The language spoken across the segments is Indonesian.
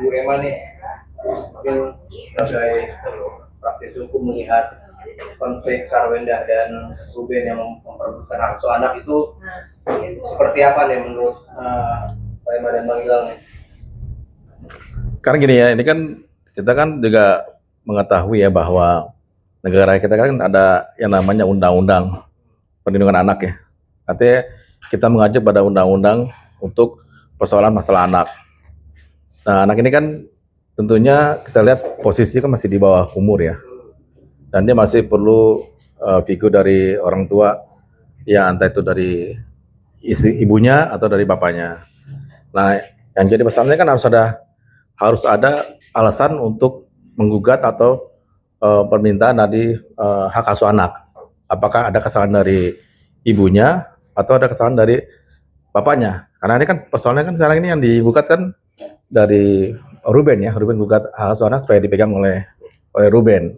Bu Rema nih, mungkin sebagai praktisi hukum melihat konflik Sarwenda dan Ruben yang memperebutkan hak asuh anak itu seperti apa nih menurut Pak Emma dan Bang Ilal nih? Karena gini ya, ini kan kita kan juga mengetahui ya bahwa negara kita kan ada yang namanya Undang-Undang Perlindungan Anak ya. Artinya kita mengacu pada undang-undang untuk persoalan masalah anak. Nah, anak ini kan tentunya kita lihat posisi kan masih di bawah umur ya. Dan dia masih perlu figur dari orang tua, ya entah itu dari ibunya atau dari bapaknya. Nah, yang jadi masalahnya kan harus ada alasan untuk menggugat atau permintaan dari hak asuh anak. Apakah ada kesalahan dari ibunya atau ada kesalahan dari bapaknya? Karena ini kan persoalannya kan sekarang ini yang digugat kan dari Ruben ya. Ruben gugat hak asuh anak supaya dipegang oleh Ruben.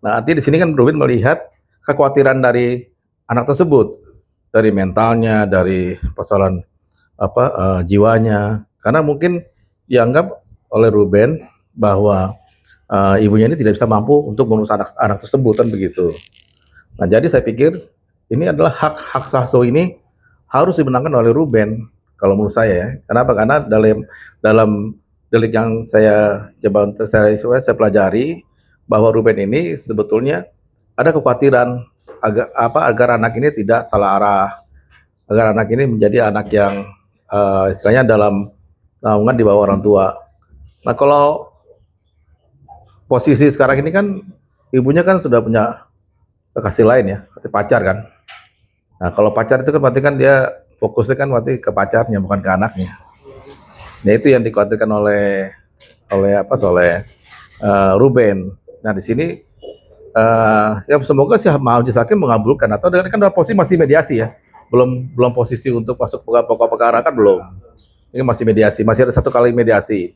Nah, artinya di sini kan Ruben melihat kekhawatiran dari anak tersebut, dari mentalnya, dari persoalan jiwanya. Karena mungkin dianggap oleh Ruben bahwa ibunya ini tidak bisa mampu untuk mengurus anak tersebut kan begitu. Nah, jadi saya pikir ini adalah hak asuh ini harus dimenangkan oleh Ruben kalau menurut saya ya. Kenapa? Karena dalam delik yang saya coba untuk saya pelajari bahwa Ruben ini sebetulnya ada kekhawatiran agar anak ini tidak salah arah, agar anak ini menjadi anak yang istilahnya dalam naungan di bawah orang tua. Nah, kalau posisi sekarang ini kan ibunya kan sudah punya kekasih lain ya, seperti pacar kan. Nah, kalau pacar itu kan berarti kan dia fokusnya kan berarti ke pacarnya bukan ke anaknya. Nah, itu yang dikhawatirkan oleh Ruben. Nah, di sini ya semoga sih majelis hakim mengabulkan atau kan posisi masih mediasi ya. Belum posisi untuk masuk pokok perkara kan belum. Ini masih mediasi, masih ada satu kali mediasi.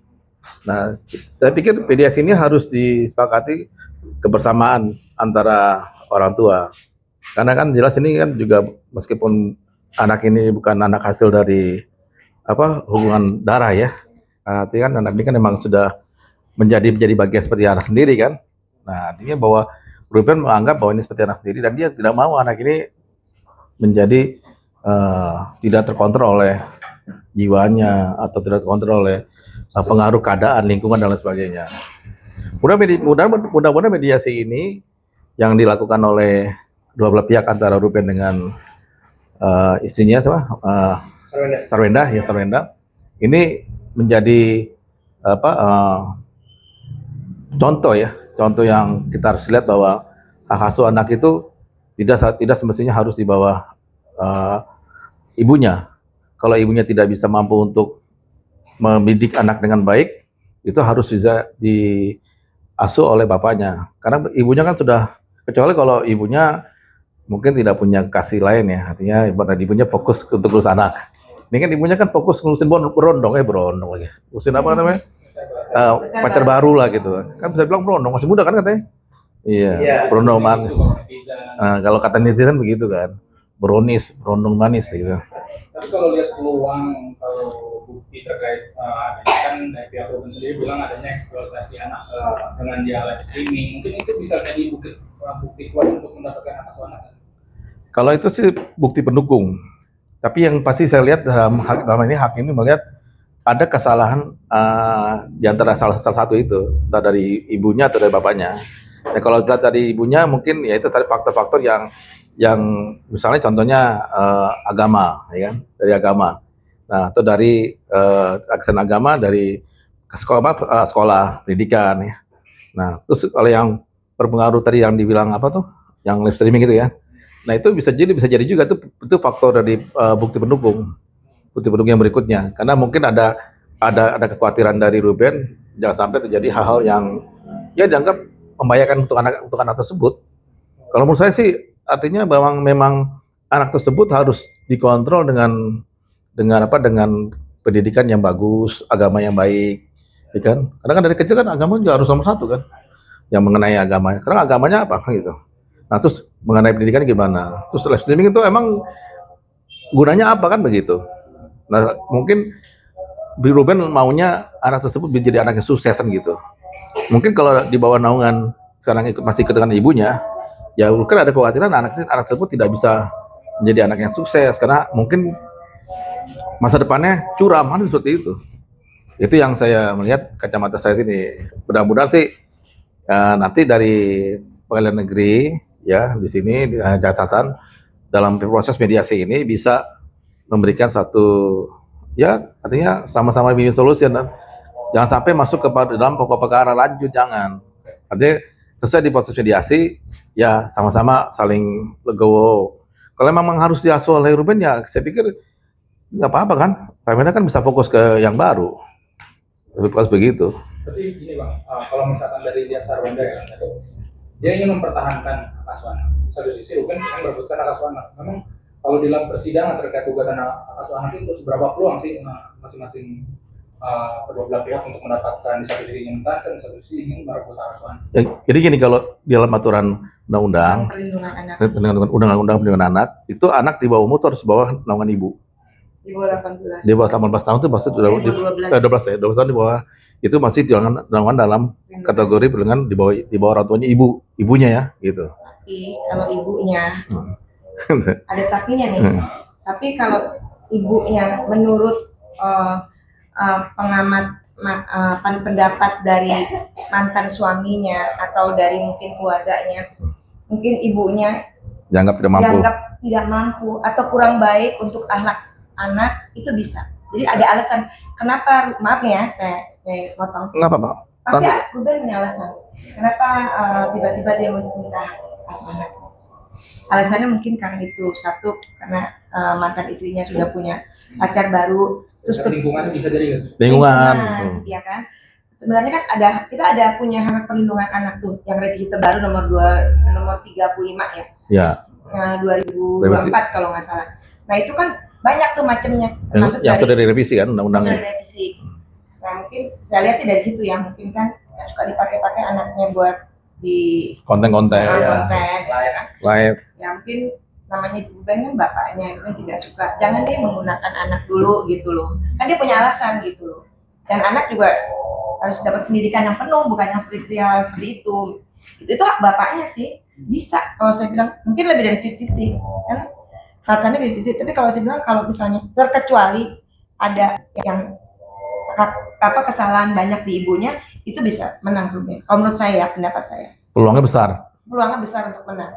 Nah, saya pikir mediasi ini harus disepakati kebersamaan antara orang tua. Karena kan jelas ini kan juga meskipun anak ini bukan anak hasil dari hubungan darah ya. Artinya kan anak ini kan memang sudah menjadi bagian seperti anak sendiri kan. Nah, artinya bahwa Ruben menganggap bahwa ini seperti anak sendiri dan dia tidak mau anak ini menjadi tidak terkontrol oleh jiwanya atau tidak terkontrol oleh pengaruh keadaan, lingkungan dan lain sebagainya. Mudah-mudahan mediasi ini yang dilakukan oleh dua belah pihak antara Ruben dengan istrinya Sarwenda ini menjadi contoh yang kita harus lihat bahwa hak asuh anak itu tidak semestinya harus di bawah ibunya. Kalau ibunya tidak bisa mampu untuk mendidik anak dengan baik, itu harus bisa diasuh oleh bapaknya. Karena ibunya kan sudah, kecuali kalau ibunya mungkin tidak punya kasih lain ya, artinya ibunya fokus untuk urus anak. Ini kan ibunya kan fokus ngurusin berondong lagi. Ngurusin apa namanya? Pacar baru lah gitu. Kan bisa bilang berondong, masih muda kan katanya. Iya, berondong manis. Kalau kata netizen begitu kan. Berondong manis gitu. Tapi kalau lihat peluang, kalau bukti terkait kan dari pihak Ruben sendiri bilang adanya eksploitasi anak dengan dia live streaming, mungkin itu bisa jadi bukti kuat untuk mendapatkan hak asuh anak. Kalau itu sih bukti pendukung. Tapi yang pasti saya lihat dalam ini hakim ini melihat ada kesalahan di antara salah satu itu, entah dari ibunya atau dari bapaknya. Nah, kalau dari ibunya mungkin ya itu tadi faktor-faktor yang misalnya contohnya agama, ya kan, dari agama. Nah, atau dari aksen agama dari sekolah pendidikan ya. Nah, terus kalau yang berpengaruh tadi yang dibilang yang live streaming itu ya. Nah, itu bisa jadi juga itu faktor dari bukti pendukung yang berikutnya. Karena mungkin ada kekhawatiran dari Ruben jangan sampai terjadi hal-hal yang ya dianggap membahayakan untuk anak tersebut. Kalau menurut saya sih artinya bahwa memang anak tersebut harus dikontrol dengan pendidikan yang bagus, agama yang baik, ya kan? Karena kan dari kecil kan agama juga harus nomor satu kan, yang mengenai agama. Karena agamanya apa gitu. Nah, terus mengenai pendidikan gimana? Terus live streaming itu emang gunanya apa kan begitu? Nah, mungkin Ruben maunya anak tersebut menjadi anak yang sukses kan gitu. Mungkin kalau di bawah naungan sekarang masih ikut dengan ibunya, ya mungkin ada kekhawatiran anak tersebut tidak bisa menjadi anak yang sukses karena mungkin masa depannya curam kan seperti itu. Itu yang saya melihat kacamata saya sini. Mudah-mudahan sih nanti dari pengadilan negeri ya di sini catatan dalam proses mediasi ini bisa memberikan satu ya artinya sama-sama bikin solusi dan jangan sampai masuk ke dalam pokok perkara lanjut, jangan. Artinya selesai di proses mediasi ya sama-sama saling legowo. Kalau memang harus diasuh oleh Ruben ya saya pikir nggak apa-apa kan. Raymanda kan bisa fokus ke yang baru. Lebih fokus begitu. Tapi gini Bang, kalau misalkan dari dia Sarwenda ya, dia ingin mempertahankan hak asuh anak. Di satu sisi Ruben ingin merebutkan hak asuh anak. Memang kalau dalam persidangan terkait gugatan hak asuh anak itu seberapa peluang sih masing-masing kedua belah pihak untuk mendapatkan, di satu sisi ingin mempertahankan, di satu sisi ingin merebut hak asuh anak. Jadi gini, kalau di dalam aturan undang-undang Perlindungan anak undang-undang perlindungan anak itu anak di bawah umur itu harus di bawah naungan ibu. di bawah 18. Di bawah 18 tahun itu maksud sudah 12. 12 ya, 12 tahun di bawah itu masih naungan dalam kategori perlindungan di bawah orang tuanya ibunya ya gitu. Tapi kalau ibunya ada tapinya nih. Tapi kalau ibunya menurut pengamat pendapat dari mantan suaminya atau dari mungkin keluarganya, mungkin ibunya dianggap tidak mampu atau kurang baik untuk akhlak anak, itu bisa. Jadi ada alasan kenapa, maaf nih ya saya potong. Nggak apa-apa. Pasti Ruben punya alasan. Kenapa tiba-tiba dia meminta asuh anak? Alasannya mungkin karena itu, satu karena mantan istrinya sudah punya pacar baru, terus lingkungan bisa jadi nggak sih? Lingkungan, ya kan. Sebenarnya kan kita ada punya hak perlindungan anak tuh, yang revisi terbaru nomor 35 ya. Ya. 2024 kalau nggak salah. Nah itu kan banyak tuh macamnya, termasuk yang sudah direvisi kan undang-undangnya. Sudah direvisi. Nah mungkin saya lihat sih dari situ ya, mungkin kan suka dipakai-pakai anaknya buat di konten-konten ya. Live. Ya mungkin namanya Ruben kan bapaknya mungkin tidak suka, jangan dia menggunakan anak dulu gitu loh. Kan dia punya alasan gitu loh. Dan anak juga harus dapat pendidikan yang penuh, bukan yang seperti itu. Itu hak bapaknya sih. Bisa, kalau saya bilang mungkin lebih dari 50-50 kan katanya 50-50, tapi kalau saya bilang kalau misalnya terkecuali ada yang kesalahan banyak di ibunya, itu bisa menang Ruben. Kalau menurut saya, pendapat saya Peluangnya besar untuk menang.